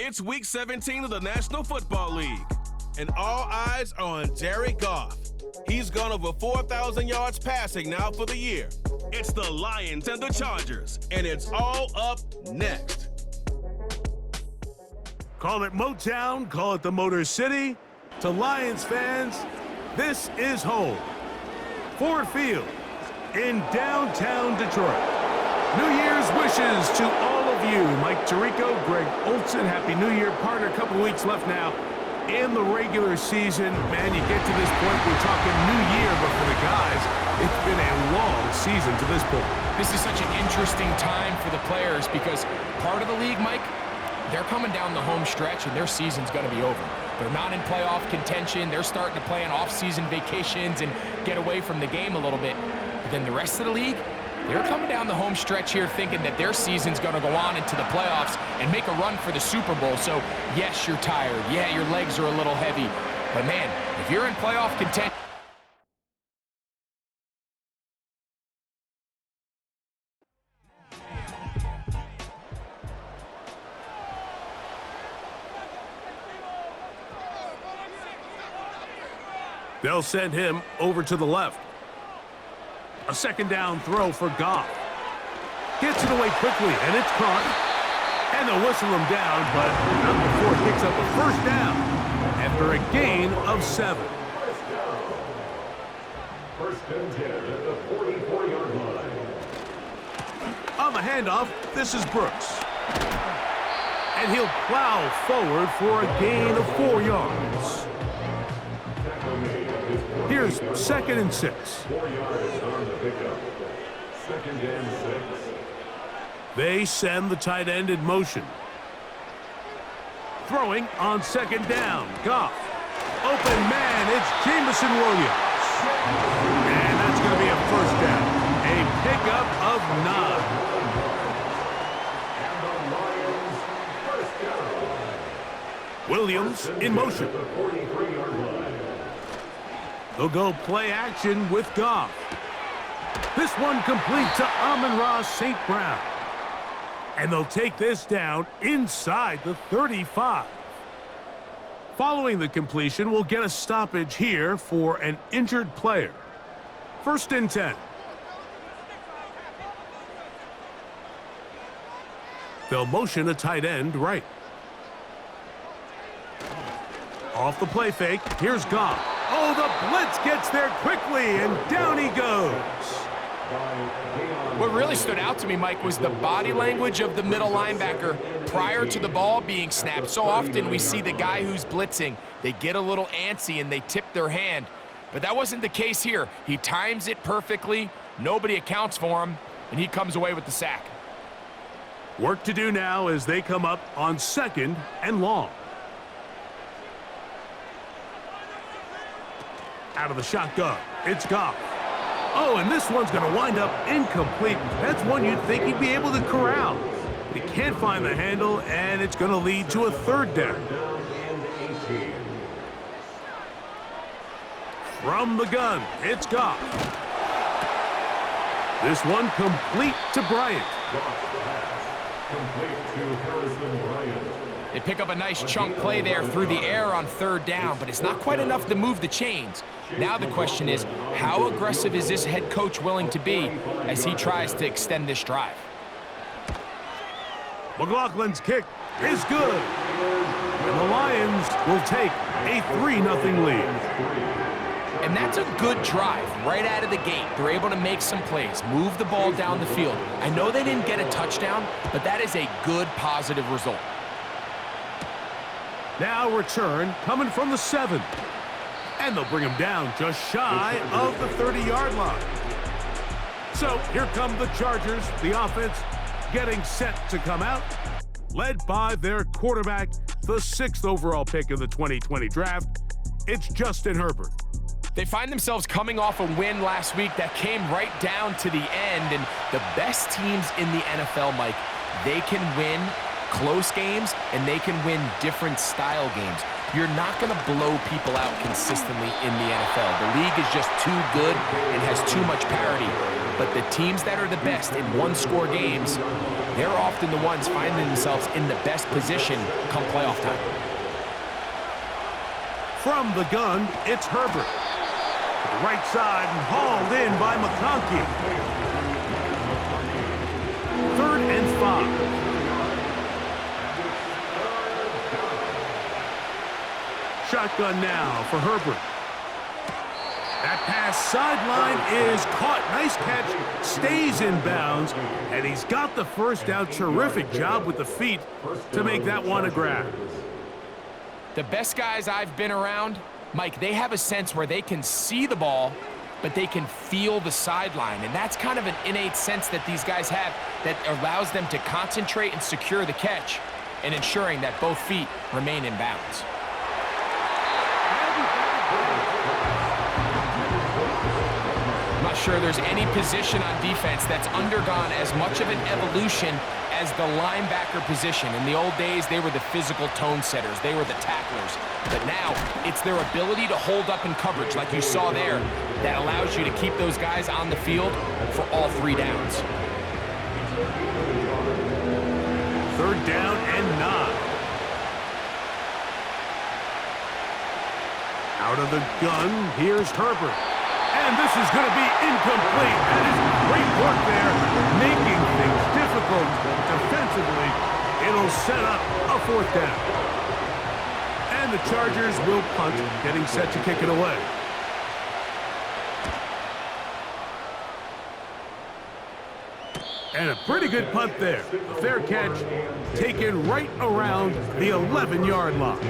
It's Week 17 of the National Football League, and all eyes are on Jared Goff. He's gone over 4,000 yards passing now for the year. It's the Lions and the Chargers, and it's all up next. Call it Motown, call it the Motor City. To Lions fans, this is home. Ford Field in downtown Detroit. New Year's wishes to all of you. Mike Tirico, Greg Olson, Happy New Year. Partner, a couple weeks left now in the regular season. Man, you get to this point, we're talking New Year, but for the guys, it's been a long season to this point. This is such an interesting time for the players because part of the league, Mike, they're coming down the home stretch and their season's going to be over. They're not in playoff contention. They're starting to play on off-season vacations and get away from the game a little bit. But then the rest of the league, they're coming down the home stretch here thinking that their season's going to go on into the playoffs and make a run for the Super Bowl. So, yes, you're tired. Yeah, your legs are a little heavy. But, man, if you're in playoff contention, they'll send him over to the left. A second down throw for Goff. Gets it away quickly, and it's caught. And they'll whistle him down, but not before it picks up a first down after a gain of 7. First and 10 at the 44-yard line. On the handoff, this is Brooks. And he'll plow forward for a gain of 4 yards. Here's 2nd and 6. 4 yards on the pickup. 2nd and 6. They send the tight end in motion. Throwing on 2nd down. Goff. Open man, it's Jameson Williams. And that's going to be a first down. A pickup of 9. Williams in motion. They'll go play action with Goff. This one complete to Amon-Ra St. Brown. And they'll take this down inside the 35. Following the completion, we'll get a stoppage here for an injured player. 1st and 10. They'll motion a tight end right. Off the play fake, here's Goff. Oh, the blitz gets there quickly, and down he goes. what really stood out to me, Mike, was the body language of the middle linebacker prior to the ball being snapped. So often we see the guy who's blitzing, they get a little antsy and they tip their hand. But that wasn't the case here. He times it perfectly, nobody accounts for him, and he comes away with the sack. Work to do now as they come up on 2nd and long. Out of the shotgun, it's Goff. Oh, and this one's going to wind up incomplete. That's one you'd think he'd be able to corral. He can't find the handle, and it's going to lead to a 3rd down. From the gun, it's Goff. This one complete to Bryant. They pick up a nice chunk play there through the air on 3rd down, but it's not quite enough to move the chains. Now the question is, how aggressive is this head coach willing to be as he tries to extend this drive? McLaughlin's kick is good. And the Lions will take a 3-0 lead. And that's a good drive right out of the gate. They're able to make some plays, move the ball down the field. I know they didn't get a touchdown, but that is a good, positive result. Now return coming from the 7. And they'll bring him down just shy of the 30-yard line. So here come the Chargers, the offense getting set to come out, led by their quarterback, the 6th overall pick in the 2020 draft. It's Justin Herbert. They find themselves coming off a win last week that came right down to the end, and the best teams in the NFL, Mike, they can win close games, and they can win different style games. You're not going to blow people out consistently in the NFL. The league is just too good and has too much parity. But the teams that are the best in one-score games, they're often the ones finding themselves in the best position come playoff time. From the gun, it's Herbert. To the right side and hauled in by McConkey. 3rd and 5. Shotgun now for Herbert. That pass sideline is caught. Nice catch. Stays in bounds. And he's got the first down. Terrific job with the feet to make that one a grab. The best guys I've been around, Mike, they have a sense where they can see the ball, but they can feel the sideline. And that's kind of an innate sense that these guys have that allows them to concentrate and secure the catch and ensuring that both feet remain in bounds. I'm not sure there's any position on defense that's undergone as much of an evolution as the linebacker position. In the old days, they were the physical tone setters. They were the tacklers. But now, it's their ability to hold up in coverage, like you saw there, that allows you to keep those guys on the field for all 3 downs. 3rd down and 9. Out of the gun, here's Herbert. And this is going to be incomplete. That is great work there, making things difficult defensively. It'll set up a 4th down. And the Chargers will punt, getting set to kick it away. And a pretty good punt there. A fair catch taken right around the 11-yard line.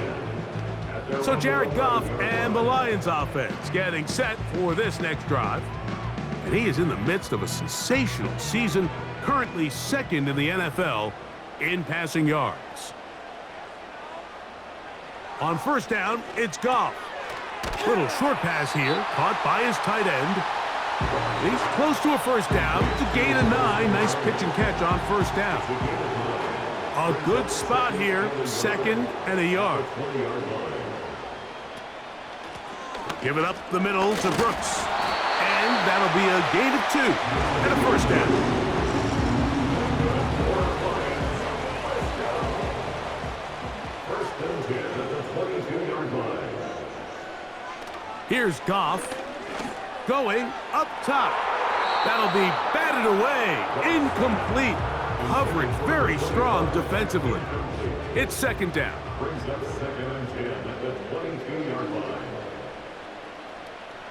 So Jared Goff and the Lions offense getting set for this next drive. And he is in the midst of a sensational season, currently 2nd in the NFL in passing yards. On 1st down, it's Goff. Little short pass here, caught by his tight end. He's close to a 1st down. It's a gain of 9. Nice pitch and catch on 1st down. A good spot here, 2nd and a yard. Give it up the middle to Brooks. And that'll be a gain of 2 and a 1st down. First and 10 at the 22-yard line. Here's Goff. Going up top. That'll be batted away. Incomplete. Coverage very strong defensively. It's 2nd down. Brings up 2nd and 10 at the 22-yard line.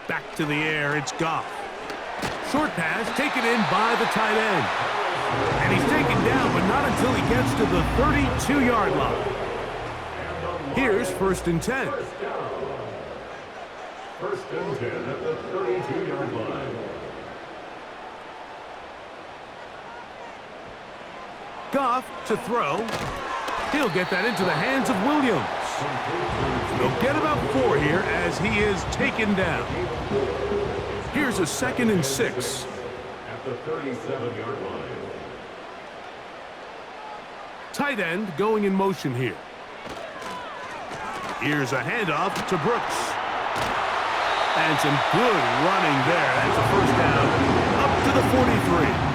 Back to the air, it's Goff. Short pass taken in by the tight end. And he's taken down, but not until he gets to the 32-yard line. Here's 1st and 10. First and 10 at the 32-yard line. Goff to throw. He'll get that into the hands of Williams. He'll get about 4 here as he is taken down. Here's a 2nd and 6. At the 37-yard line. Tight end going in motion here. Here's a handoff to Brooks. And some good running there. That's a 1st down up to the 43.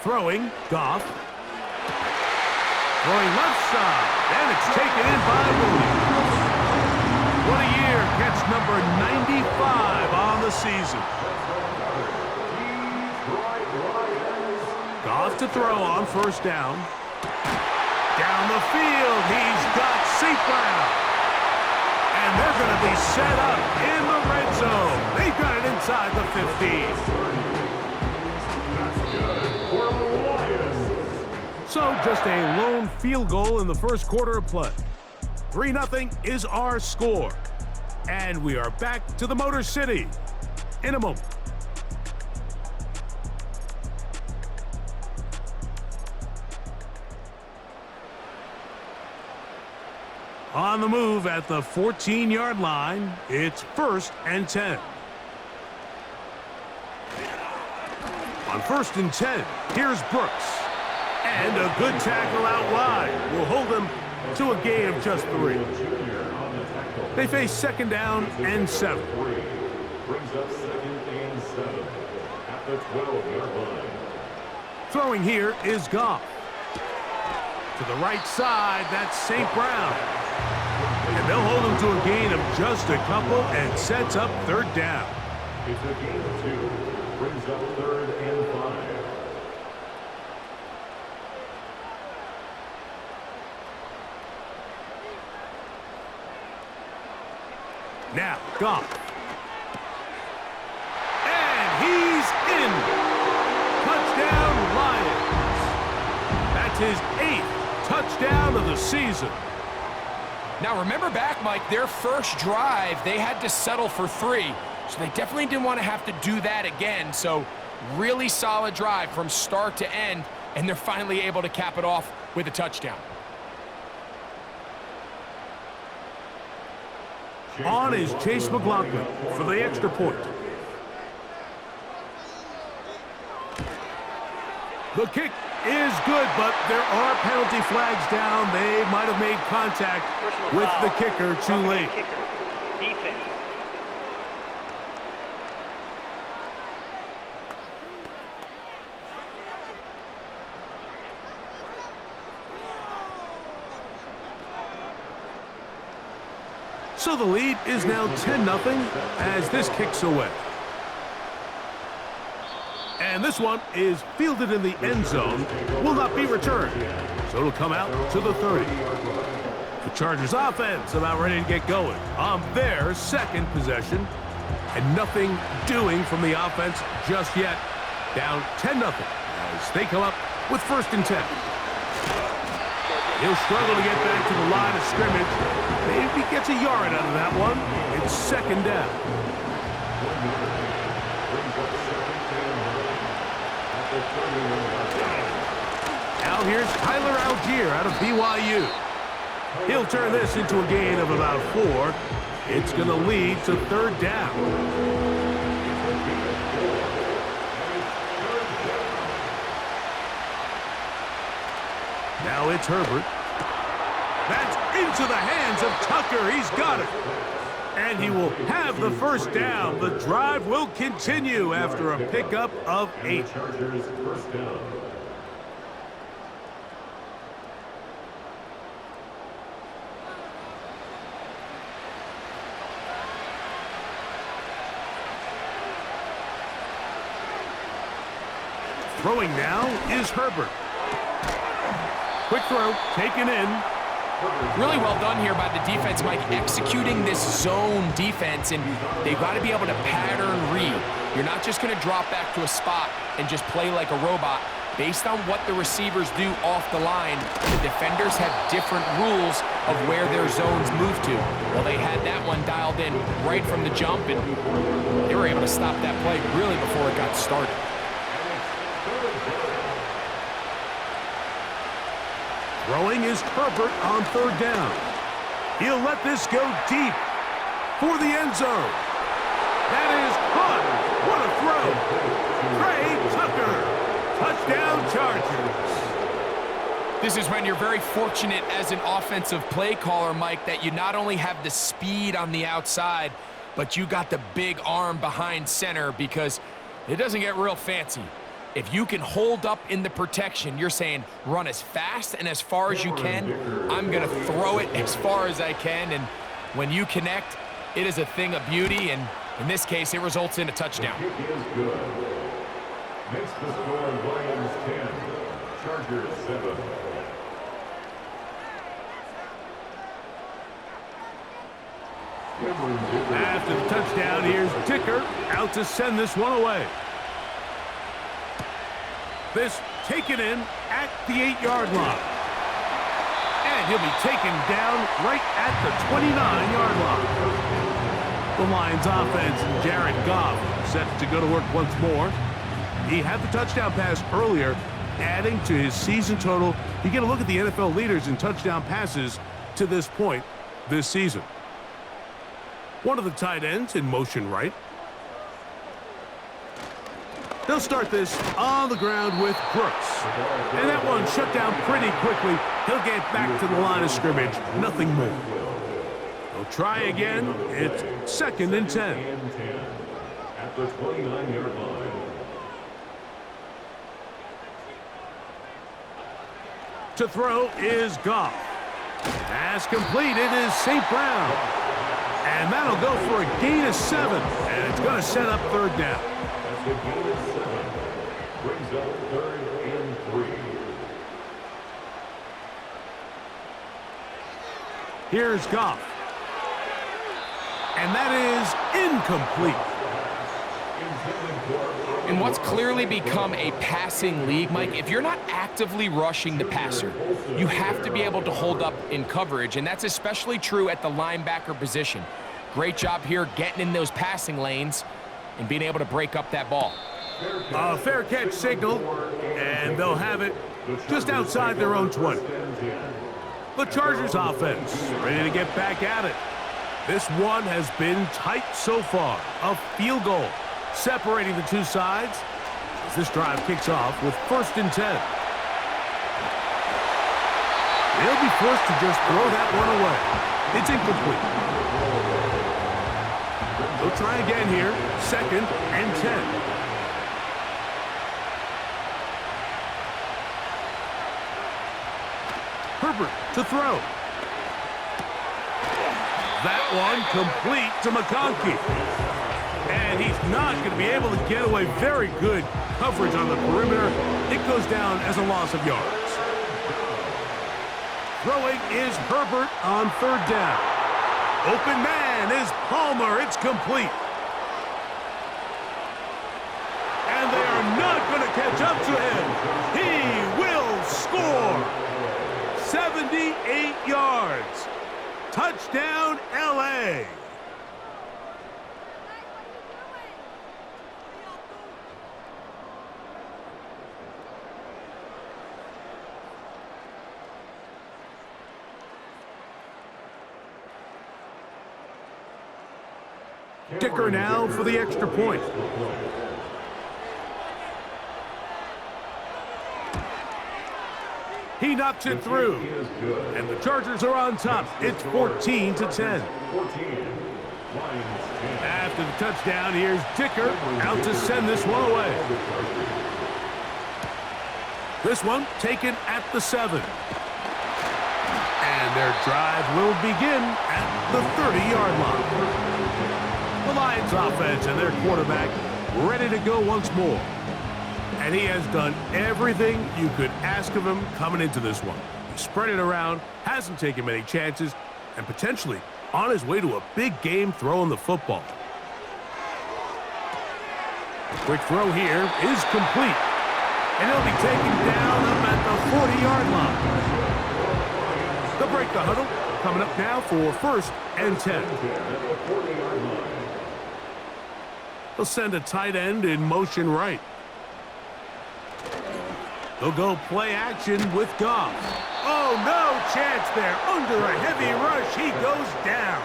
Throwing, Goff. Throwing left side, and it's taken in by Williams. What a year, catch number 95 on the season. Goff to throw on 1st down. Down the field, he's got St. Brown. And they're going to be set up in the red zone. They've got it inside the 15. So just a lone field goal in the 1st quarter of play. 3-0 is our score. And we are back to the Motor City in a moment. On the move at the 14-yard line, it's 1st and 10. On 1st and 10, here's Brooks. And a good tackle out wide will hold them to a gain of just 3. They face 2nd down and 7. Brings up 2nd and 7 at the 12-yard line. Throwing here is Goff. To the right side, that's St. Brown. And they'll hold him to a gain of just a couple and sets up 3rd down. It's a gain of 2. Brings up 3rd and 5. Now, Goff. And he's in. Touchdown, Lions. That's his 8th touchdown of the season. Now, remember back, Mike, their first drive, they had to settle for 3. So they definitely didn't want to have to do that again. So really solid drive from start to end, and they're finally able to cap it off with a touchdown. On is Chase McLaughlin for the extra point. The kick is good, but there are penalty flags down. They might have made contact with the kicker too late. Defense. So the lead is now 10-0 as this kicks away. And this one is fielded in the end zone, will not be returned. So it'll come out to the 30. The Chargers offense about ready to get going on their 2nd possession. And nothing doing from the offense just yet. Down 10-0 as they come up with 1st and 10. He'll struggle to get back to the line of scrimmage. Maybe gets a yard out of that one. It's 2nd down. Now here's Tyler Algier out of BYU. He'll turn this into a gain of about 4. It's going to lead to 3rd down. Now it's Herbert. That's into the hands of Tucker. He's got it. And he will have the 1st down. The drive will continue after a pickup of 8. Chargers 1st down. Throwing now is Herbert. Quick throw, taken in. Really well done here by the defense, Mike, executing this zone defense, and they've got to be able to pattern read. You're not just going to drop back to a spot and just play like a robot. Based on what the receivers do off the line, the defenders have different rules of where their zones move to. Well, they had that one dialed in right from the jump, and they were able to stop that play really before it got started. Throwing is Herbert on 3rd down. He'll let this go deep for the end zone. That is caught. What a throw. Trey Tucker. Touchdown Chargers. This is when you're very fortunate as an offensive play caller, Mike, that you not only have the speed on the outside, but you got the big arm behind center, because it doesn't get real fancy. If you can hold up in the protection, you're saying run as fast and as far as you can. I'm going to throw it as far as I can. And when you connect, it is a thing of beauty. And in this case, it results in a touchdown. The kick is good. Makes the score Lions 10, Chargers 7. After the touchdown, here's Dicker out to send this one away. This taken in at the 8-yard line. And he'll be taken down right at the 29-yard line. The Lions offense and Jared Goff set to go to work once more. He had the touchdown pass earlier, adding to his season total. You get a look at the NFL leaders in touchdown passes to this point. this season. One of the tight ends in motion right. They'll start this on the ground with Brooks. And that one shut down pretty quickly. He'll get back to the line of scrimmage. Nothing more. They'll try again. It's 2nd and 10. At the 29-yard line. To throw is Goff. Pass completed is St. Brown. And that'll go for a gain of 7. And it's going to set up 3rd down. That's a gain of 7. Brings up 3rd and 3. Here's Goff. And that is incomplete. In what's clearly become a passing league, Mike, if you're not actively rushing the passer, you have to be able to hold up in coverage, and that's especially true at the linebacker position. Great job here getting in those passing lanes and being able to break up that ball. A fair catch signal, and they'll have it just outside their own 20. The Chargers offense ready to get back at it. This one has been tight so far. A field goal separating the two sides as this drive kicks off with 1st and 10. They'll be forced to just throw that one away. It's incomplete. They'll try again here, 2nd and 10. Herbert to throw. That one complete to McConkey. And he's not going to be able to get away. Very good coverage on the perimeter. It goes down as a loss of yards. Throwing is Herbert on 3rd down. Open man is Palmer. It's complete. And they are not going to catch up to him. He will score. 78 yards. Touchdown, L.A. Dicker now for the extra point. He knocks it through. And the Chargers are on top. It's 14-10. After the touchdown, here's Dicker out to send this one away. This one taken at the 7. And their drive will begin at the 30-yard line. The Lions offense and their quarterback ready to go once more. And he has done everything you could ask of him coming into this one. He spread it around, hasn't taken many chances, and potentially on his way to a big game throwing the football. Quick throw here is complete. And he'll be taken down up at the 40-yard line. They'll break the huddle. Coming up now for 1st and 10. They'll send a tight end in motion right. They'll go play action with Goff. Oh, no chance there. Under a heavy rush, he goes down.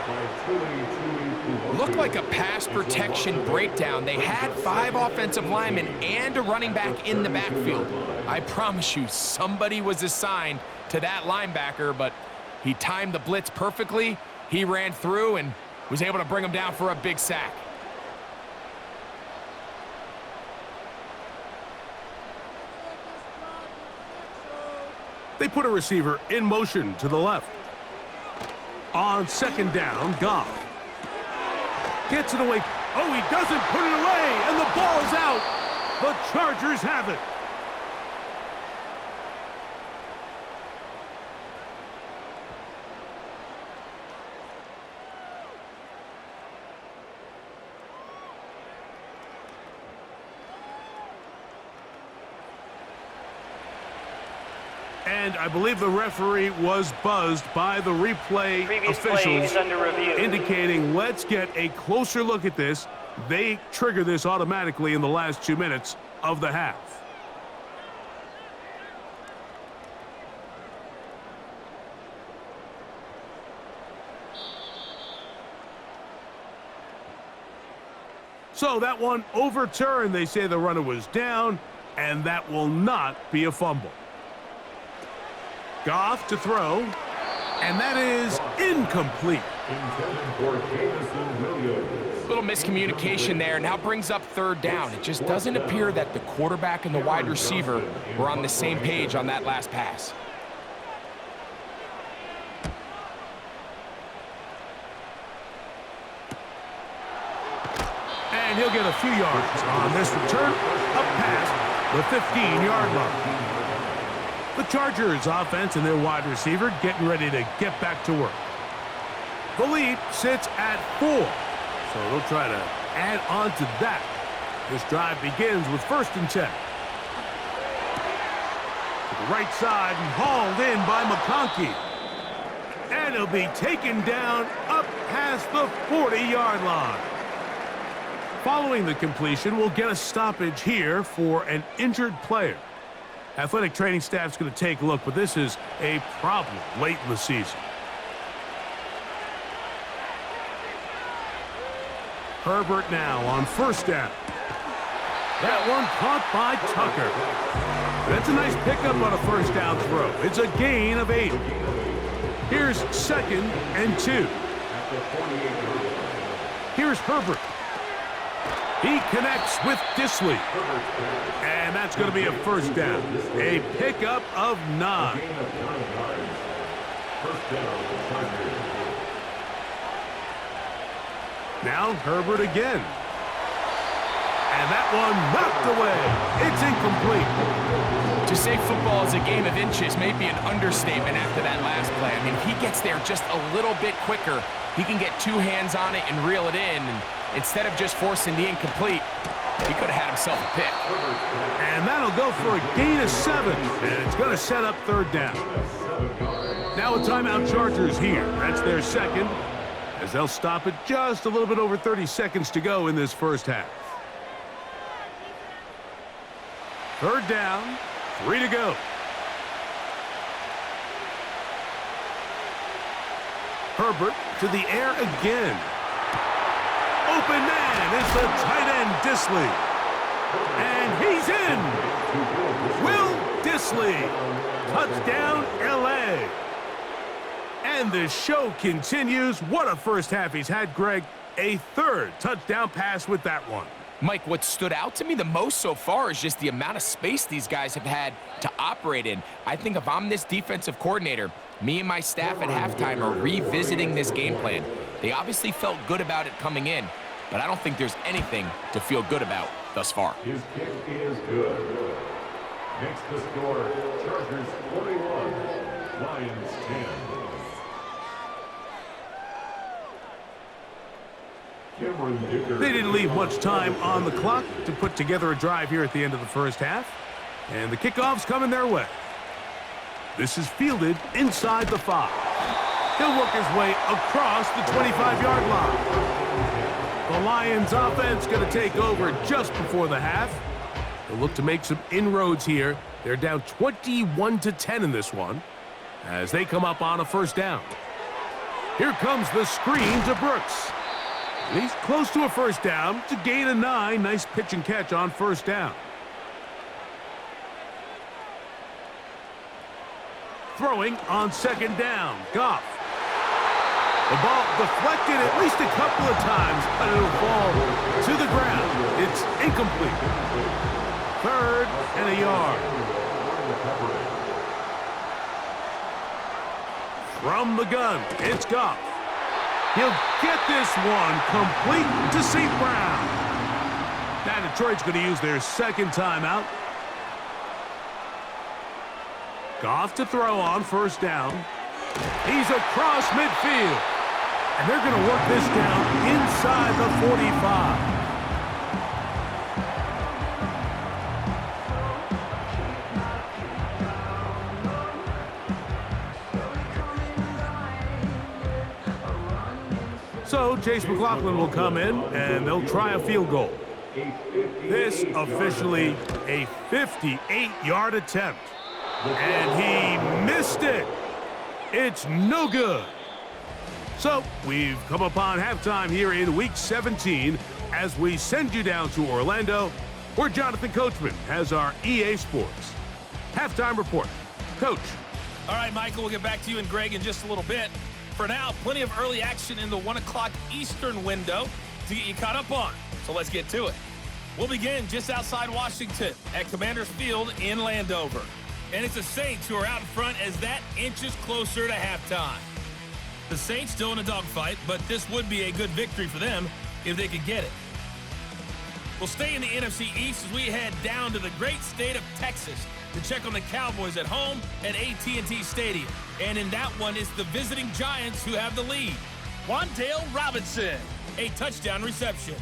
Looked like a pass protection breakdown. They had 5 offensive linemen and a running back in the backfield. I promise you, somebody was assigned to that linebacker, but he timed the blitz perfectly. He ran through and was able to bring him down for a big sack. They put a receiver in motion to the left. On 2nd down, Goff gets it away. Oh, he doesn't put it away, and the ball is out. The Chargers have it. And I believe the referee was buzzed by the replay officials, indicating let's get a closer look at this. They trigger this automatically in the last 2 minutes of the half. So that one overturned. They say the runner was down, and that will not be a fumble. Goff to throw, and that is incomplete. Intended for Jameson Williams. Little miscommunication there, now brings up third down. It just doesn't appear that the quarterback and the wide receiver were on the same page on that last pass. And he'll get a few yards on this return, up past the 15-yard line. The Chargers offense and their wide receiver getting ready to get back to work. The lead sits at 4, so they'll try to add on to that. This drive begins with 1st and 10. To the right side and hauled in by McConkey. And he'll be taken down up past the 40-yard line. Following the completion, we'll get a stoppage here for an injured player. Athletic training staff's going to take a look, but this is a problem late in the season. Herbert now on 1st down. That one caught by Tucker. That's a nice pickup on a 1st down throw. It's a gain of 8. Here's 2nd and 2. Here's Herbert. He connects with Disley. And that's going to be a 1st down. A pickup of 9. Now Herbert again. And that one knocked away. It's incomplete. To say football is a game of inches may be an understatement after that last play. I mean, if he gets there just a little bit quicker, he can get 2 hands on it and reel it in. And instead of just forcing the incomplete, he could have had himself a pick. And that'll go for a gain of 7. And it's going to set up 3rd down. Now a timeout Chargers here. That's their 2nd, as they'll stop it just a little bit over 30 seconds to go in this 1st half. 3rd down, 3 to go. Herbert to the air again. Open man is the tight end Disley. And he's in. Will Disley. Touchdown, L.A. And the show continues. What a 1st half he's had, Greg. A 3rd touchdown pass with that one. Mike, what stood out to me the most so far is just the amount of space these guys have had to operate in. I think if I'm this defensive coordinator, me and my staff at halftime are revisiting this game plan. They obviously felt good about it coming in, but I don't think there's anything to feel good about thus far. His kick is good. Makes the score Chargers 41, Lions 10. They didn't leave much time on the clock to put together a drive here at the end of the 1st half. And the kickoff's coming their way. This is fielded inside the 5. He'll work his way across the 25-yard line. The Lions offense going to take over just before the half. They'll look to make some inroads here. They're down 21-10 in this one as they come up on a 1st down. Here comes the screen to Brooks. And he's close to a 1st down. It's a gain of 9. Nice pitch and catch on 1st down. Throwing on 2nd down. Goff. The ball deflected at least a couple of times, but it'll fall to the ground. It's incomplete. 3rd and a yard. From the gun, it's Goff. He'll get this one complete to St. Brown. Now Detroit's going to use their 2nd timeout. Goff to throw on 1st down. He's across midfield. And they're going to work this down inside the 45. So Chase McLaughlin will come in, and they'll try a field goal. This officially a 58-yard attempt. And he missed it. It's no good. So, we've come upon halftime here in Week 17 as we send you down to Orlando, where Jonathan Coachman has our EA Sports halftime report. Coach. All right, Michael, we'll get back to you and Greg in just a little bit. For now, plenty of early action in the 1 o'clock Eastern window to get you caught up on. So let's get to it. We'll begin just outside Washington at Commanders Field in Landover. And it's the Saints who are out in front as that inches closer to halftime. The Saints still in a dogfight, but this would be a good victory for them if they could get it. We'll stay in the NFC East as we head down to the great state of Texas to check on the Cowboys at home at AT&T Stadium. And in that one, it's the visiting Giants who have the lead. Wan'Dale Robinson, a touchdown reception.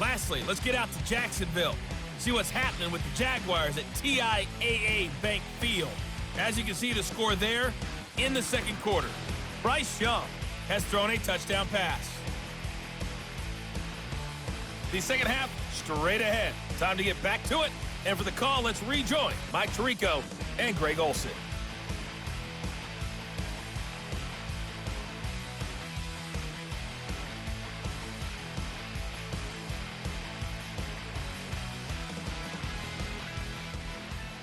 Lastly, let's get out to Jacksonville, see what's happening with the Jaguars at TIAA Bank Field. As you can see, the score there in the second quarter. Bryce Young has thrown a touchdown pass. The second half, straight ahead. Time to get back to it. And for the call, let's rejoin Mike Tirico and Greg Olsen.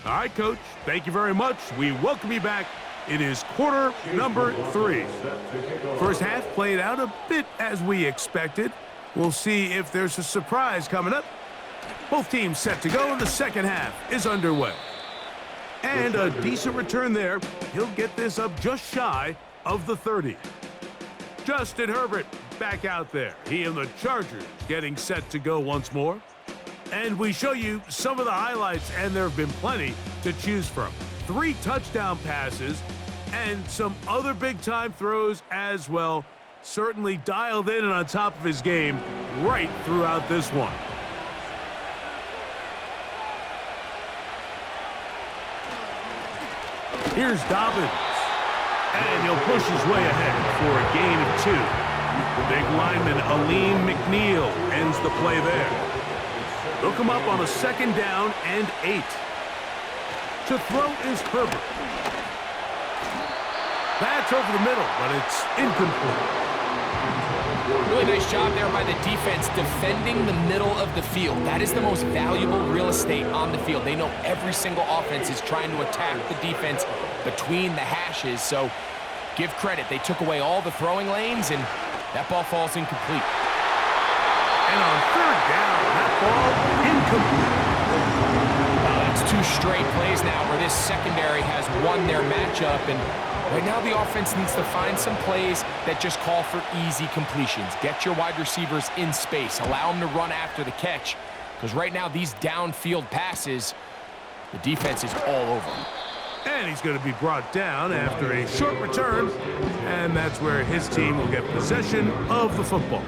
All right, Coach. Thank you very much. We welcome you back. It is quarter number 3. First half played out a bit as we expected. We'll see if there's a surprise coming up. Both teams set to go, and the second half is underway. And a decent return there. He'll get this up just shy of the 30. Justin Herbert back out there. He and the Chargers getting set to go once more. And we show you some of the highlights, and there have been plenty to choose from. 3 touchdown passes and some other big-time throws as well. Certainly dialed in and on top of his game right throughout this one. Here's Dobbins. And he'll push his way ahead for a gain of 2. The big lineman, Aleem McNeil, ends the play there. They'll come up on a 2nd down and 8. To throw is Herbert. That's over the middle, but it's incomplete. Really nice job there by the defense defending the middle of the field. That is the most valuable real estate on the field. They know every single offense is trying to attack the defense between the hashes, so give credit. They took away all the throwing lanes, and that ball falls incomplete. And on 3rd down, that ball incomplete. That's 2 straight plays now where this secondary has won their matchup, and right now the offense needs to find some plays that just call for easy completions. Get your wide receivers in space. Allow them to run after the catch, because right now these downfield passes, the defense is all over them. And he's going to be brought down after a short return, and that's where his team will get possession of the football.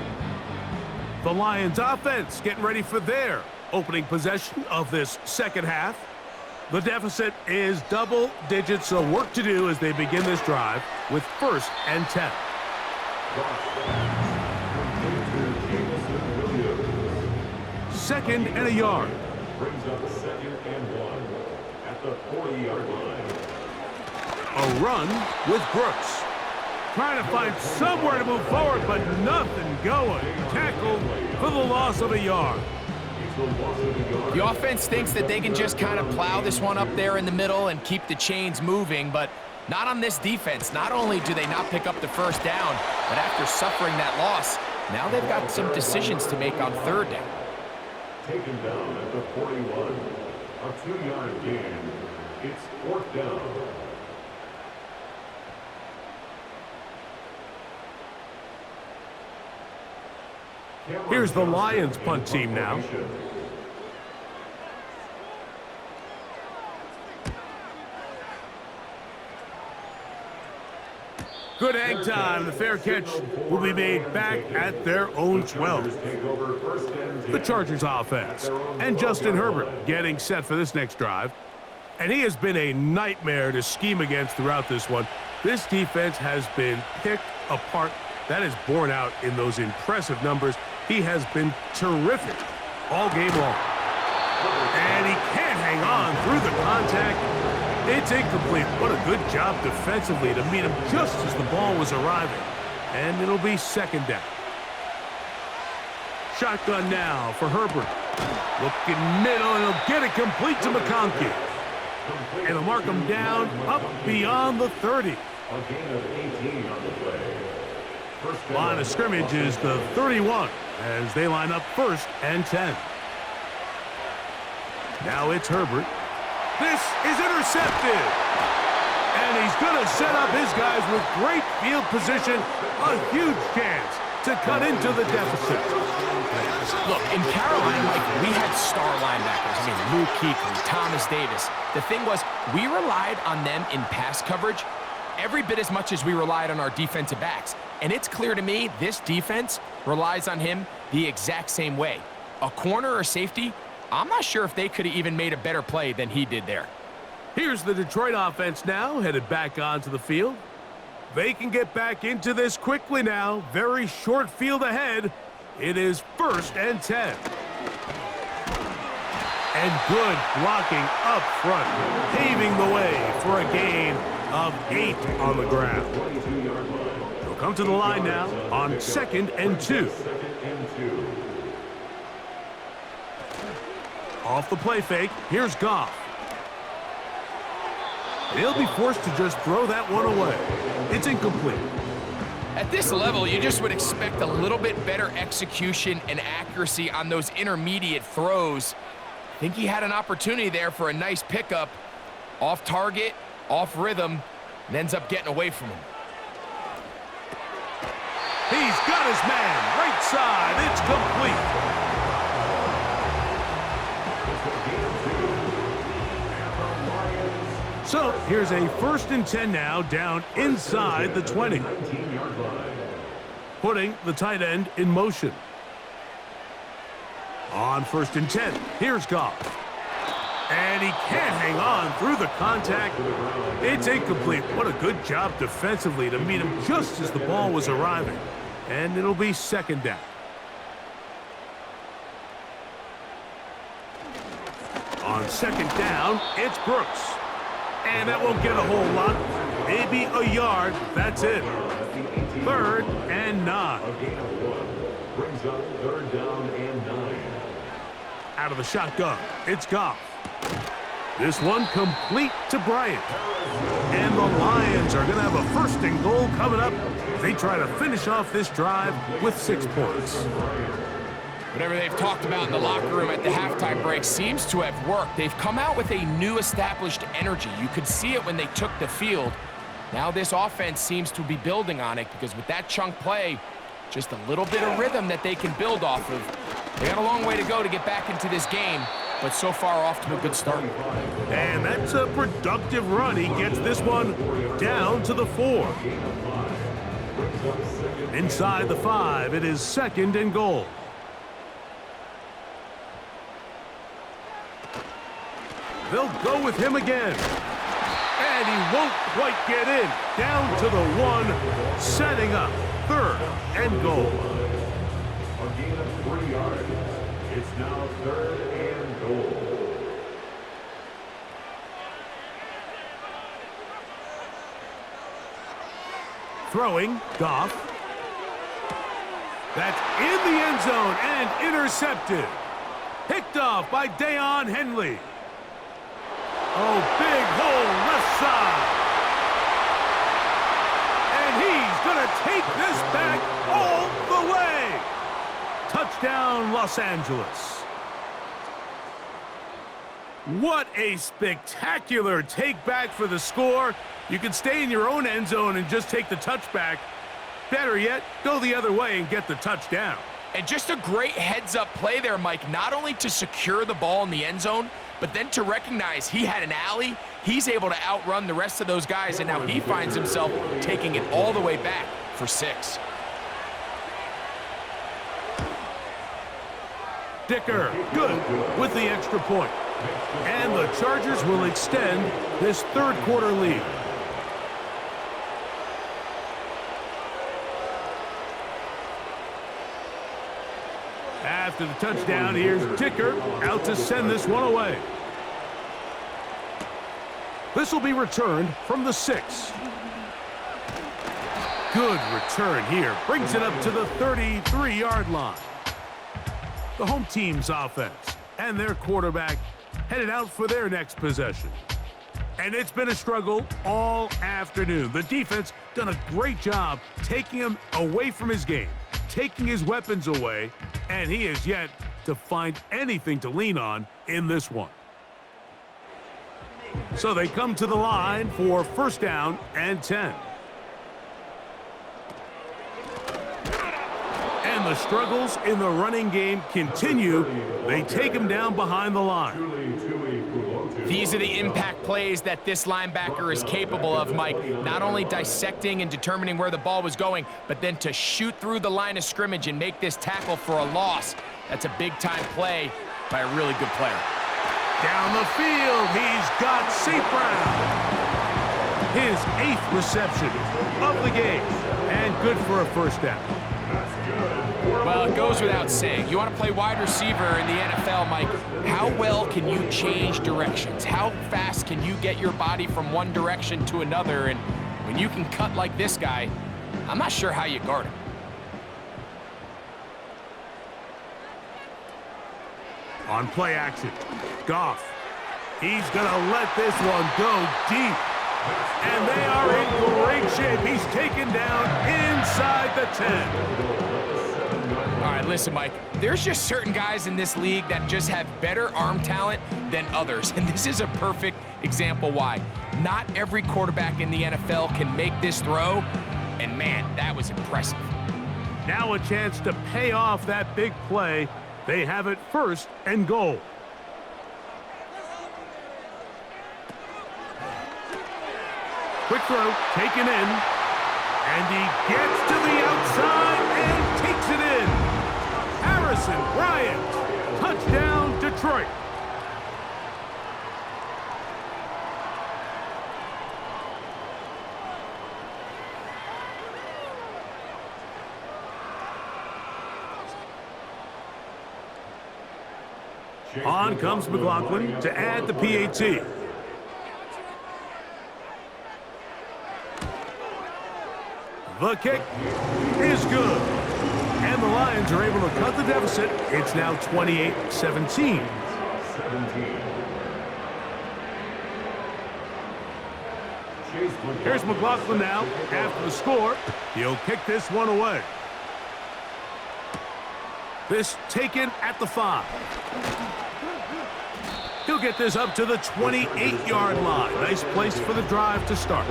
The Lions offense getting ready for their opening possession of this second half. The deficit is double digits, so work to do as they begin this drive with 1st and 10. 2nd and a yard. Brings up 2nd and 1 at the 40-yard line. A run with Brooks. Trying to find somewhere to move forward, but nothing going. Tackled for the loss of a yard. The offense thinks that they can just kind of plow this one up there in the middle and keep the chains moving, but not on this defense. Not only do they not pick up the 1st down, but after suffering that loss, now they've got some decisions to make on 3rd down. Taken down at the 41. A 2-yard gain. It's 4th down. Here's the Lions punt team now. Good hang time. The fair catch will be made back at their own 12. The Chargers offense. And Justin Herbert getting set for this next drive. And he has been a nightmare to scheme against throughout this one. This defense has been picked apart. That is borne out in those impressive numbers. He has been terrific all game long. And he can't hang on through the contact. It's incomplete. What a good job defensively to meet him just as the ball was arriving. And it'll be second down. Shotgun now for Herbert. Looking middle, and he'll get it complete to McConkey. And he'll mark him down up beyond the 30. A gain of 18 on the play. Line of scrimmage is the 31 as they line up 1st and 10. Now it's Herbert. This is intercepted. And he's going to set up his guys with great field position. A huge chance to cut into the deficit. Look, in Carolina, Mike, we had star linebackers. I mean, Luke Kuechly, Thomas Davis. The thing was, we relied on them in pass coverage every bit as much as we relied on our defensive backs. And it's clear to me this defense relies on him the exact same way. A corner or safety, I'm not sure if they could have even made a better play than he did there. Here's the Detroit offense now, headed back onto the field. They can get back into this quickly now. Very short field ahead. It is 1st and 10. And good blocking up front, paving the way for a gain of 8 on the ground. They'll come to the line now on 2nd and 2. Off the play fake, here's Goff. They'll be forced to just throw that one away. It's incomplete. At this level, you just would expect a little bit better execution and accuracy on those intermediate throws. I think he had an opportunity there for a nice pickup. Off target, off rhythm, and ends up getting away from him. He's got his man, right side, it's complete. So here's a 1st and 10 now, down inside the 20. Putting the tight end in motion. On 1st and 10, here's Goff. And he can't hang on through the contact. It's incomplete. What a good job defensively to meet him just as the ball was arriving. And it'll be 2nd down. On 2nd down, it's Brooks. And that won't get a whole lot. Maybe a yard. That's it. 3rd and 9. Brings up 3rd down and 9. Out of the shotgun, it's Goff. This one complete to Bryant. And the Lions are going to have a 1st and goal coming up. They try to finish off this drive with 6 points. Whatever they've talked about in the locker room at the halftime break seems to have worked. They've come out with a new established energy. You could see it when they took the field. Now this offense seems to be building on it because with that chunk play, just a little bit of rhythm that they can build off of. They got a long way to go to get back into this game, but so far off to a good start. And that's a productive run. He gets this one down to the 4. Inside the 5, it is 2nd and goal. They'll go with him again. And he won't quite get in. Down to the 1, setting up 3rd and goal. A gain of 3 yards. It's now 3rd and goal. Throwing, Goff. That's in the end zone and intercepted. Picked off by Deion Henley. Oh, big hole left side. And he's going to take this back all the way. Touchdown, Los Angeles. What a spectacular take back for the score. You can stay in your own end zone and just take the touchback. Better yet, go the other way and get the touchdown. And just a great heads-up play there, Mike, not only to secure the ball in the end zone, but then to recognize he had an alley, he's able to outrun the rest of those guys, and now he finds himself taking it all the way back for 6. Dicker, good with the extra point. And the Chargers will extend this 3rd quarter lead. After the touchdown, here's Dicker out to send this one away. This will be returned from the 6. Good return here. Brings it up to the 33-yard line. The home team's offense and their quarterback headed out for their next possession. And it's been a struggle all afternoon. The defense done a great job taking him away from his game, taking his weapons away, and he has yet to find anything to lean on in this one. So they come to the line for first down and 10. And the struggles in the running game continue. They take him down behind the line. These are the impact plays that this linebacker is capable of, Mike. Not only dissecting and determining where the ball was going, but then to shoot through the line of scrimmage and make this tackle for a loss. That's a big-time play by a really good player. Down the field, he's got St. Brown. His 8th reception of the game, and good for a first down. Well, it goes without saying. You want to play wide receiver in the NFL, Mike. How well can you change directions? How fast can you get your body from one direction to another? And when you can cut like this guy, I'm not sure how you guard him. On play action, Goff. He's going to let this one go deep. And they are in great shape. He's taken down inside the 10. All right, listen, Mike, there's just certain guys in this league that just have better arm talent than others, and this is a perfect example why. Not every quarterback in the NFL can make this throw, and man, that was impressive. Now a chance to pay off that big play. They have it first and goal. Quick throw, taken in, and he gets to the outside and takes it in. Harrison Bryant, touchdown Detroit. On comes McLaughlin to add the PAT. The kick is good. And the Lions are able to cut the deficit. It's now 28-17. Here's McLaughlin now after the score. He'll kick this one away. This taken at the 5. He'll get this up to the 28-yard line. Nice place for the drive to start.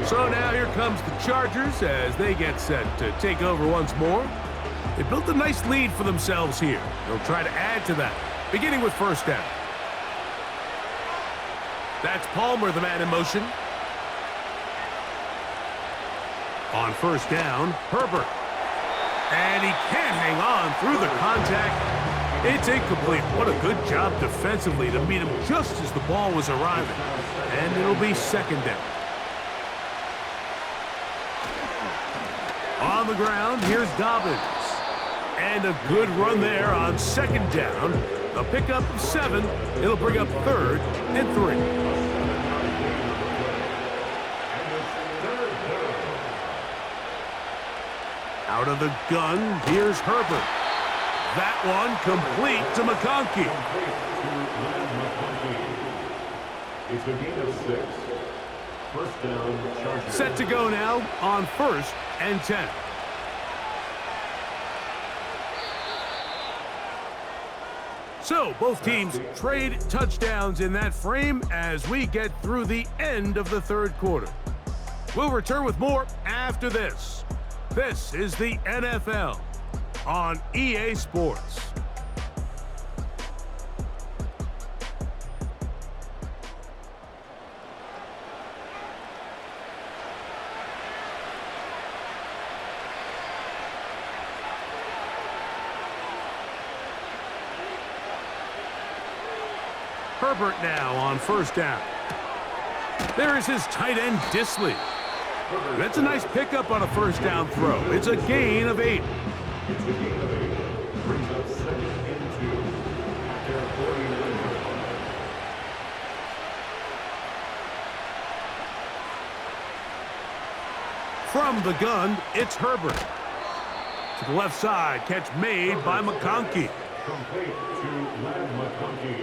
So now here comes the Chargers as they get set to take over once more. They built a nice lead for themselves here. They'll try to add to that, beginning with first down. That's Palmer, the man in motion. On first down, Herbert. And he can't hang on through the contact. It's incomplete. What a good job defensively to meet him just as the ball was arriving. And it'll be second down. On the ground, here's Dobbins. And a good run there on second down. A pickup of 7. It'll bring up third and 3. Out of the gun, here's Herbert. That one complete to McConkey. It's a gain of 6. First down, Chargers. Set to go now on first and 10. So both teams trade touchdowns in that frame as we get through the end of the third quarter. We'll return with more after this. This is the NFL on EA Sports. Herbert now on first down. There is his tight end, Disley. That's a nice pickup on a first down throw. It's a gain of 8. It's a gain of 8. Brings up second and 2. Their 41. From the gun, it's Herbert. To the left side, catch made by McConkey. Complete to Len McConkey.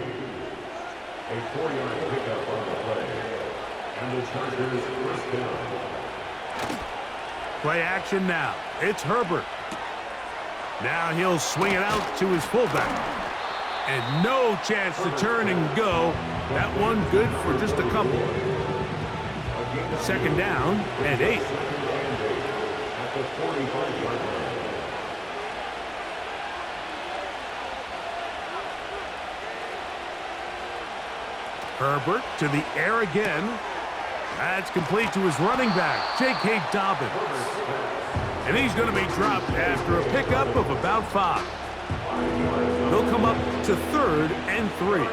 A 4-yard pickup on the play. And the Chargers first down. Play action now. It's Herbert. Now he'll swing it out to his fullback. And no chance to turn and go. That one good for just a couple. Second down and 8. At the 45-yard line. Herbert to the air again. That's complete to his running back, J.K. Dobbins. And he's going to be dropped after a pickup of about 5. They'll come up to 3rd and 3.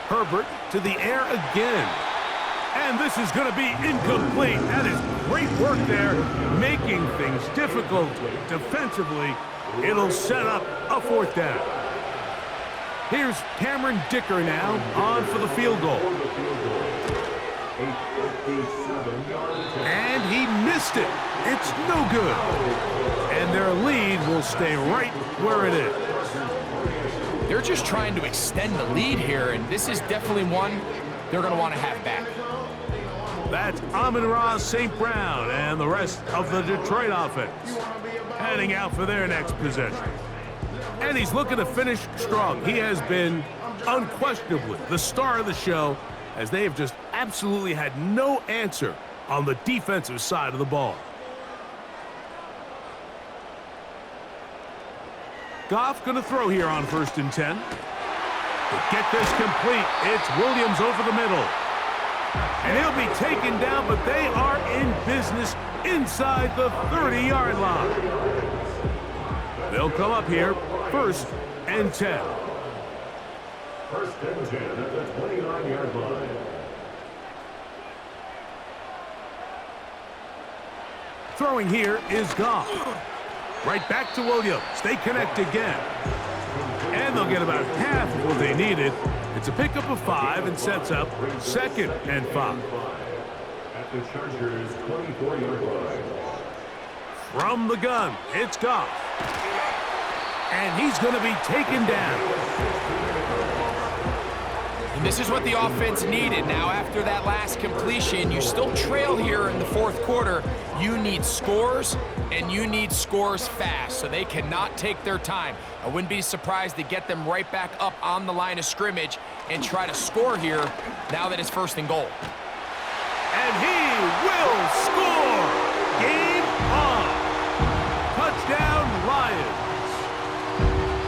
Herbert to the air again. And this is going to be incomplete. That is great work there, making things difficult defensively. It'll set up a 4th down. Here's Cameron Dicker now on for the field goal. And he missed it. It's no good. And their lead will stay right where it is. They're just trying to extend the lead here, and this is definitely one they're going to want to have back. That's Amon-Ra St. Brown and the rest of the Detroit offense heading out for their next possession. And he's looking to finish strong. He has been unquestionably the star of the show, as they have just absolutely had no answer on the defensive side of the ball. Goff going to throw here on 1st and 10. To get this complete, it's Williams over the middle. And he'll be taken down, but they are in business inside the 30-yard line. They'll come up here, 1st and 10. 1st and 10 at the 29-yard line. Throwing here is Goff. Right back to Williams. They connect again. And they'll get about half of what they needed. It's a pickup of 5 and sets up 2nd and 5. At the Chargers' 24-yard line. From the gun, it's Goff. And he's going to be taken down. And this is what the offense needed. Now, after that last completion, you still trail here in the 4th quarter. You need scores, and you need scores fast, so they cannot take their time. I wouldn't be surprised to get them right back up on the line of scrimmage and try to score here now that it's 1st and goal. And he will score! Game on! Touchdown, Lions!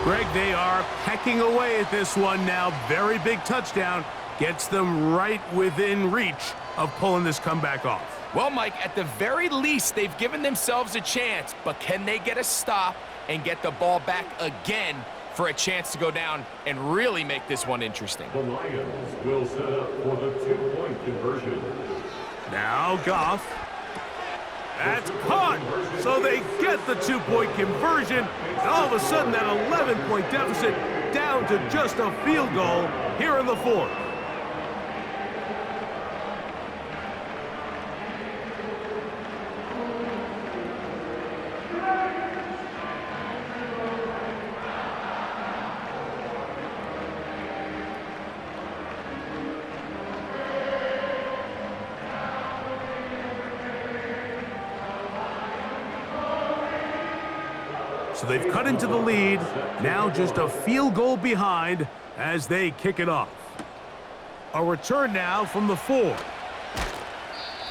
Greg, they are pecking away at this one now. Very big touchdown. Gets them right within reach of pulling this comeback off. Well, Mike, at the very least, they've given themselves a chance, but can they get a stop and get the ball back again for a chance to go down and really make this one interesting? The Lions will set up for the 2-point conversion. Now Goff. That's caught. So they get the 2-point conversion. And all of a sudden, that 11-point deficit down to just a field goal here in the 4th. So they've cut into the lead, now just a field goal behind as they kick it off. A return now from the 4.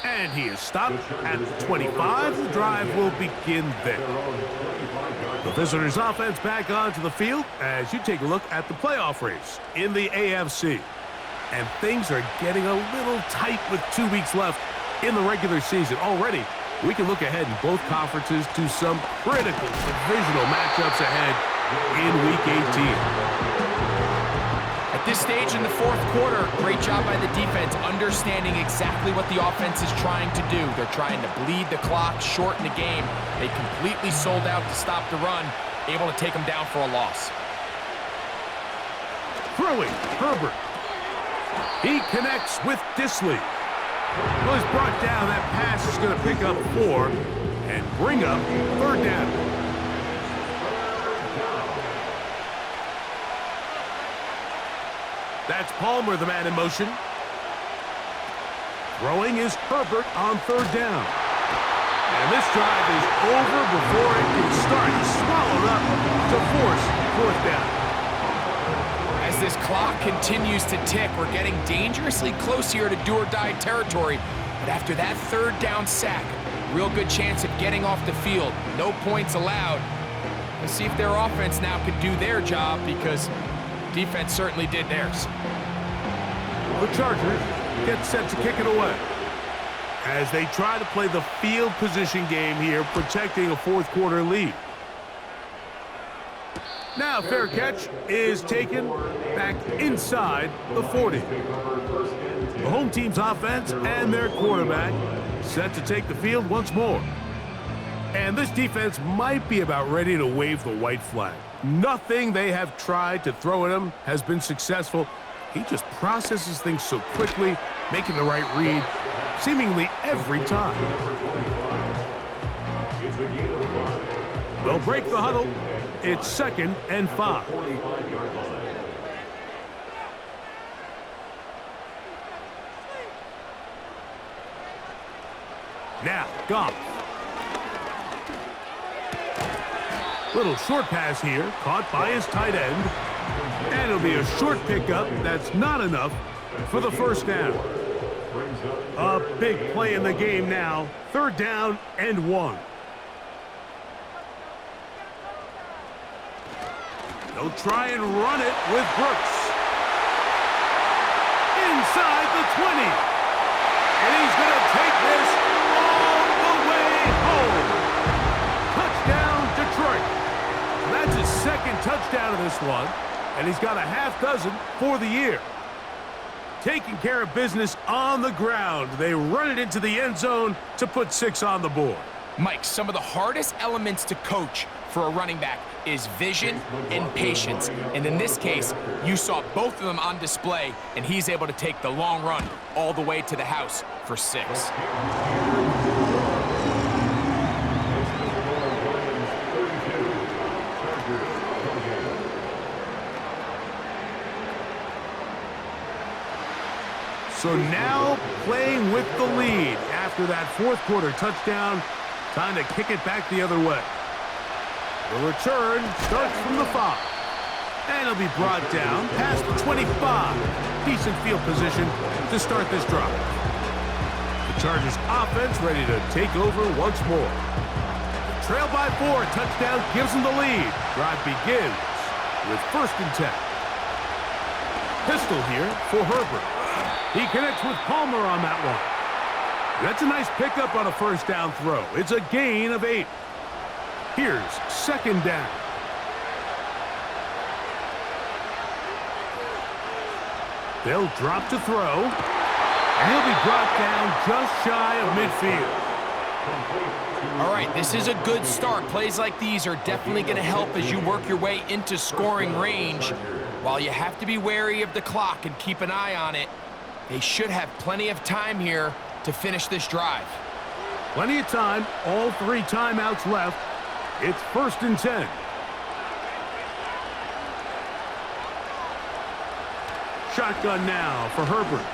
And he is stopped at the 25. The drive will begin there. The visitors' offense back onto the field as you take a look at the playoff race in the AFC. And things are getting a little tight with 2 weeks left in the regular season. Already, we can look ahead in both conferences to some critical divisional matchups ahead in Week 18. At this stage in the 4th quarter, great job by the defense, understanding exactly what the offense is trying to do. They're trying to bleed the clock, shorten the game. They completely sold out to stop the run, able to take them down for a loss. Throwing, Herbert. He connects with Dissly. Well, he's brought down. That pass is going to pick up 4 and bring up 3rd down. That's Palmer, the man in motion. Throwing is Herbert on 3rd down. And this drive is over before it can start. He's swallowed up to force 4th down. As this clock continues to tick, we're getting dangerously close here to do-or-die territory. But after that 3rd down sack, real good chance of getting off the field. No points allowed. Let's see if their offense now can do their job, because defense certainly did theirs. The Chargers get set to kick it away as they try to play the field position game here, protecting a 4th quarter lead. Now fair catch is taken back inside the 40. The home team's offense and their quarterback set to take the field once more. And this defense might be about ready to wave the white flag. Nothing they have tried to throw at him has been successful. He just processes things so quickly, making the right read seemingly every time. They'll break the huddle. It's 2nd and 5. Now, Goff. Little short pass here, caught by his tight end. And it'll be a short pickup. That's not enough for the 1st down. A big play in the game now. 3rd down and 1. They'll try and run it with Brooks. Inside the 20. And he's going to take this all the way home. Touchdown, Detroit. That's his 2nd touchdown of this one. And he's got a half dozen for the year. Taking care of business on the ground. They run it into the end zone to put 6 on the board. Mike, some of the hardest elements to coach for a running back is vision and patience. And in this case, you saw both of them on display, and he's able to take the long run all the way to the house for 6. So now playing with the lead after that 4th quarter touchdown, time to kick it back the other way. The return starts from the 5. And it'll be brought down past the 25. Decent field position to start this drive. The Chargers offense ready to take over once more. Trail by 4, touchdown gives them the lead. Drive begins with 1st and 10. Pistol here for Herbert. He connects with Palmer on that one. That's a nice pickup on a 1st down throw. It's a gain of 8. Here's 2nd down. They'll drop to throw. And he'll be brought down just shy of midfield. All right, this is a good start. Plays like these are definitely going to help as you work your way into scoring range. While you have to be wary of the clock and keep an eye on it, they should have plenty of time here to finish this drive. Plenty of time. All 3 timeouts left. It's 1st and 10. Shotgun now for Herbert.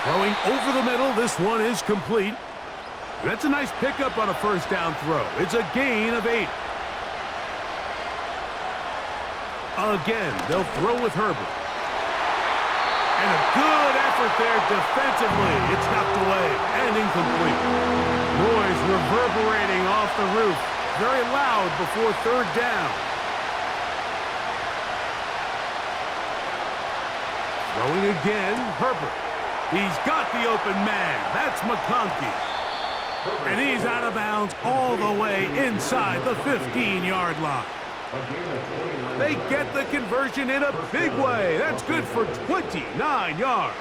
Throwing over the middle. This one is complete. That's a nice pickup on a 1st down throw. It's a gain of 8. Again, they'll throw with Herbert. And a good effort there defensively. It's knocked away and incomplete. Noise reverberating off the roof. Very loud before 3rd down. Throwing again, Herbert. He's got the open man. That's McConkey. And he's out of bounds all the way inside the 15-yard line. They get the conversion in a big way. That's good for 29 yards.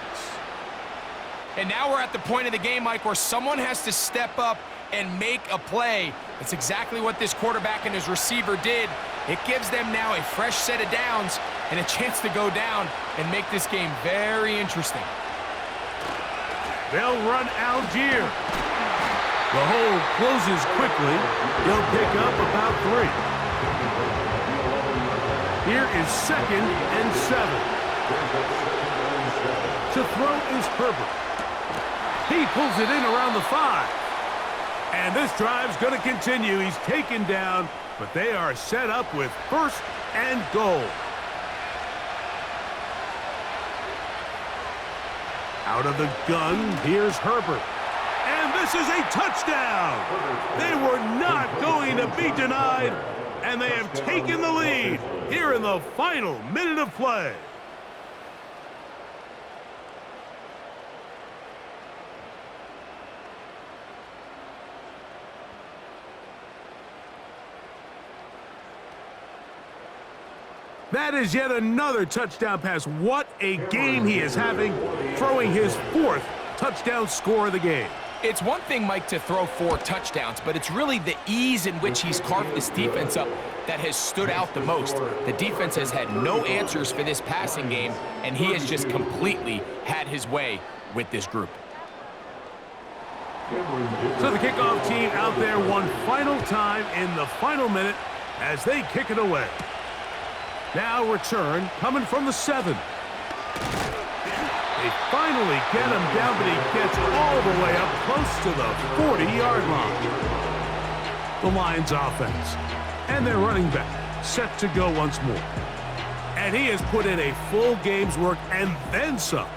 And now we're at the point of the game, Mike, where someone has to step up and make a play. That's exactly what this quarterback and his receiver did. It gives them now a fresh set of downs and a chance to go down and make this game very interesting. They'll run Algier. The hole closes quickly. They'll pick up about 3. Here is 2nd and 7. To throw is Herbert. He pulls it in around the 5. And this drive's going to continue. He's taken down, but they are set up with 1st and goal. Out of the gun, here's Herbert. And this is a touchdown! They were not going to be denied, and they have taken the lead here in the final minute of play. That is yet another touchdown pass. What a game he is having, throwing his 4th touchdown score of the game. It's one thing, Mike, to throw 4 touchdowns, but it's really the ease in which he's carved this defense up that has stood out the most. The defense has had no answers for this passing game, and he has just completely had his way with this group. So the kickoff team out there one final time in the final minute as they kick it away. Now return coming from the 7. They finally get him down, but he gets all the way up close to the 40-yard line. The Lions offense and their running back set to go once more. And he has put in a full game's work and then some.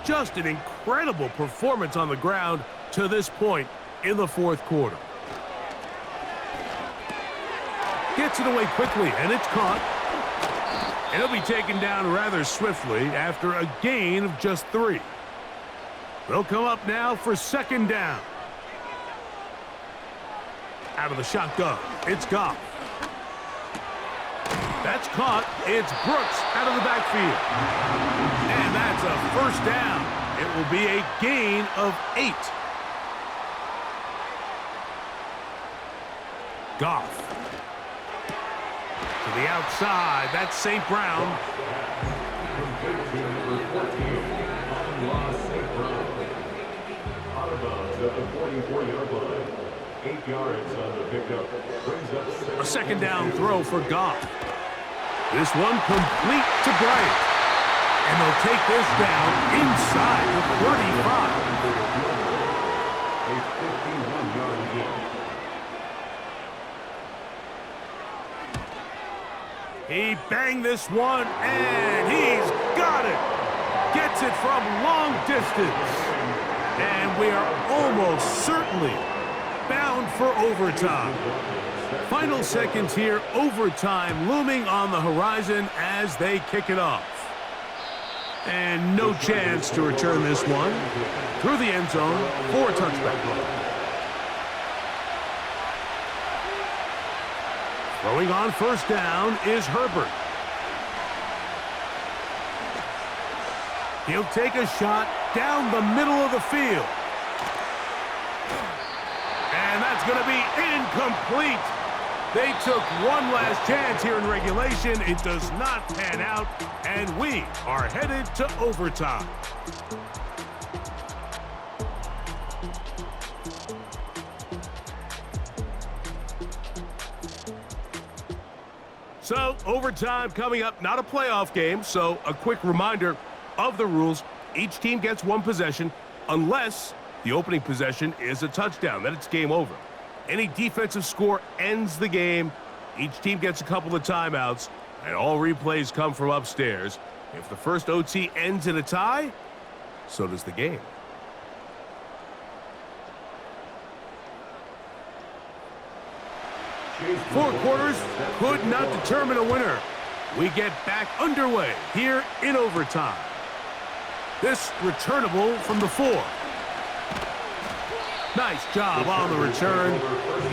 Just an incredible performance on the ground to this point in the 4th quarter. Gets it away quickly, and it's caught. And he'll be taken down rather swiftly after a gain of just 3. They'll come up now for 2nd down. Out of the shotgun, it's Goff. That's caught. It's Brooks out of the backfield. And that's a 1st down. It will be a gain of 8. Goff. To the outside, that's St. Brown. Out of bounds at the 44-yard line. 8 yards on the pickup. Brings up A 2nd down throw for Goff. This one complete to Bryant. And they'll take this down inside the 35. a 51-yard gain. He banged this one, and he's got it. Gets it from long distance. And we are almost certainly bound for overtime. Final seconds here, overtime looming on the horizon as they kick it off. And no chance to return this one through the end zone for a touchback. Throwing on 1st down is Herbert. He'll take a shot down the middle of the field. And that's going to be incomplete. They took one last chance here in regulation. It does not pan out, and we are headed to overtime. So, overtime coming up, not a playoff game, so a quick reminder of the rules. Each team gets 1 possession unless the opening possession is a touchdown. Then it's game over. Any defensive score ends the game. Each team gets a couple of timeouts, and all replays come from upstairs. If the first OT ends in a tie, so does the game. Four quarters could not determine a winner. We get back underway here in overtime. This returnable from the 4. Nice job on the return.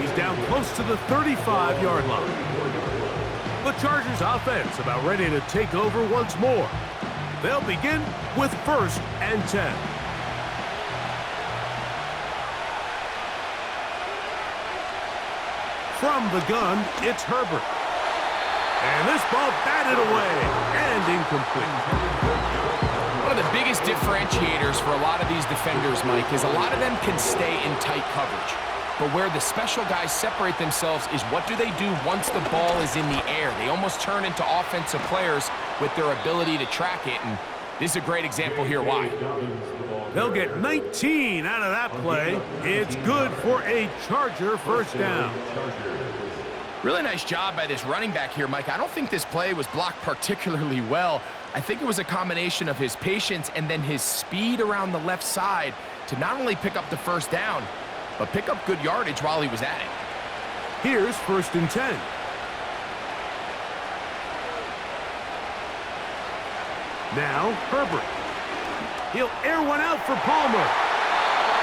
He's down close to the 35-yard line. The Chargers offense about ready to take over once more. They'll begin with 1st and 10. From the gun, it's Herbert. And this ball batted away and incomplete. One of the biggest differentiators for a lot of these defenders, Mike, is a lot of them can stay in tight coverage. But where the special guys separate themselves is what do they do once the ball is in the air? They almost turn into offensive players with their ability to track it, and this is a great example here why. They'll get 19 out of that play. It's good for a Charger first down. Really nice job by this running back here, Mike. I don't think this play was blocked particularly well. I think it was a combination of his patience and then his speed around the left side to not only pick up the first down, but pick up good yardage while he was at it. Here's 1st and 10. Now Herbert. He'll air one out for Palmer.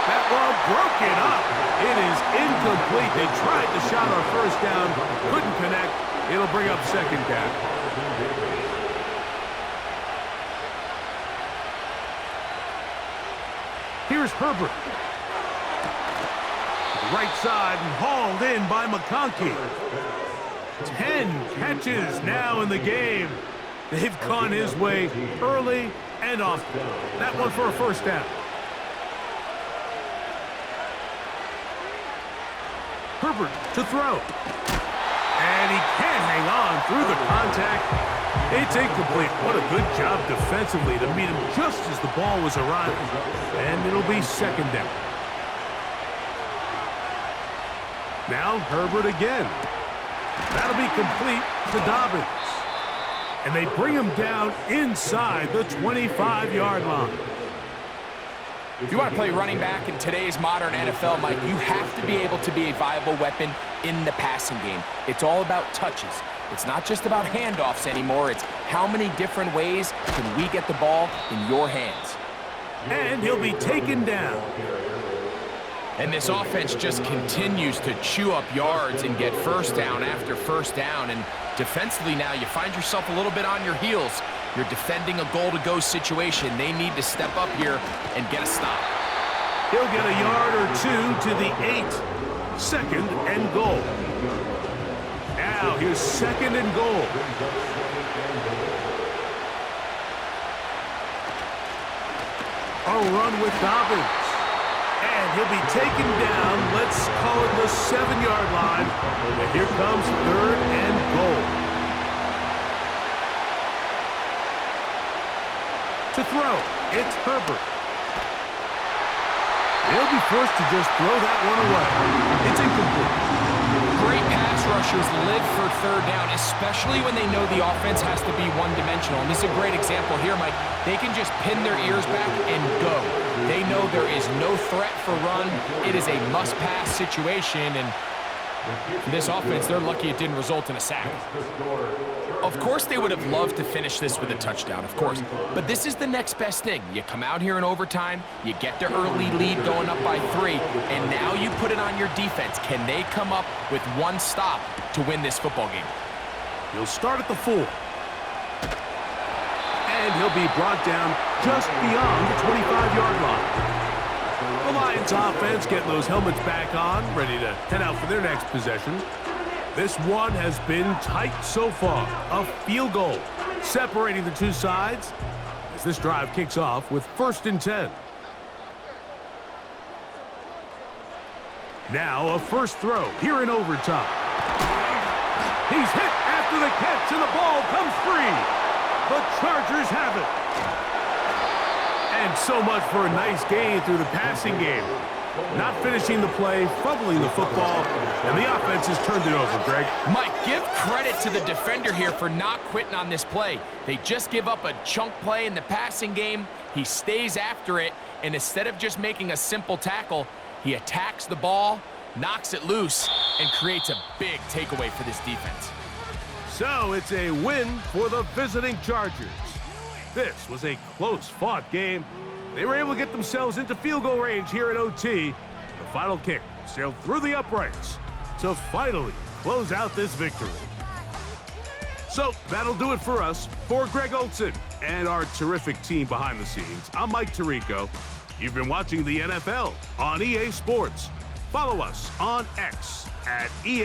That ball broken up. It is incomplete. They tried the shot on first down, couldn't connect. It'll bring up 2nd down. Here's Herbert. Right side and hauled in by McConkey. 10 catches now in the game. They've gone his way early and often. That one for a first down. Herbert to throw. And he can't hang on through the contact. It's incomplete. What a good job defensively to meet him just as the ball was arriving. And it'll be 2nd down. Now Herbert again. That'll be complete to Dobbins. And they bring him down inside the 25-yard line. If you want to play running back in today's modern NFL, Mike, you have to be able to be a viable weapon in the passing game. It's all about touches. It's not just about handoffs anymore. It's how many different ways can we get the ball in your hands. And he'll be taken down. And this offense just continues to chew up yards and get first down after first down. And defensively now, you find yourself a little bit on your heels. You're defending a goal-to-go situation. They need to step up here and get a stop. He'll get a yard or two to the 8. 2nd and goal. Now here's 2nd and goal. A run with Dobbins. And he'll be taken down, let's call it the 7-yard line. And here comes 3rd and goal. To throw, it's Herbert. He'll be forced to just throw that one away. It's incomplete. Great pass rushers live for 3rd down, especially when they know the offense has to be one-dimensional. And this is a great example here, Mike. They can just pin their ears back and go. They know there is no threat for run. It is a must-pass situation, and this offense, they're lucky it didn't result in a sack. Of course they would have loved to finish this with a touchdown, of course. But this is the next best thing. You come out here in overtime, you get the early lead going up by 3, and now you put it on your defense. Can they come up with one stop to win this football game? He'll start at the 4. And he'll be brought down just beyond the 25-yard line. The Lions offense getting those helmets back on, ready to head out for their next possession. This one has been tight so far. A field goal separating the two sides as this drive kicks off with 1st and 10. Now a first throw here in overtime. He's hit after the catch and the ball comes free. The Chargers have it. And so much for a nice gain through the passing game. Not finishing the play, fumbling the football, and the offense has turned it over, Greg. Mike, give credit to the defender here for not quitting on this play. They just give up a chunk play in the passing game. He stays after it, and instead of just making a simple tackle, he attacks the ball, knocks it loose, and creates a big takeaway for this defense. So it's a win for the visiting Chargers. This was a close-fought game. They were able to get themselves into field goal range here at OT. The final kick sailed through the uprights to finally close out this victory. So that'll do it for us. For Greg Olsen and our terrific team behind the scenes, I'm Mike Tirico. You've been watching the NFL on EA Sports. Follow us on X at EA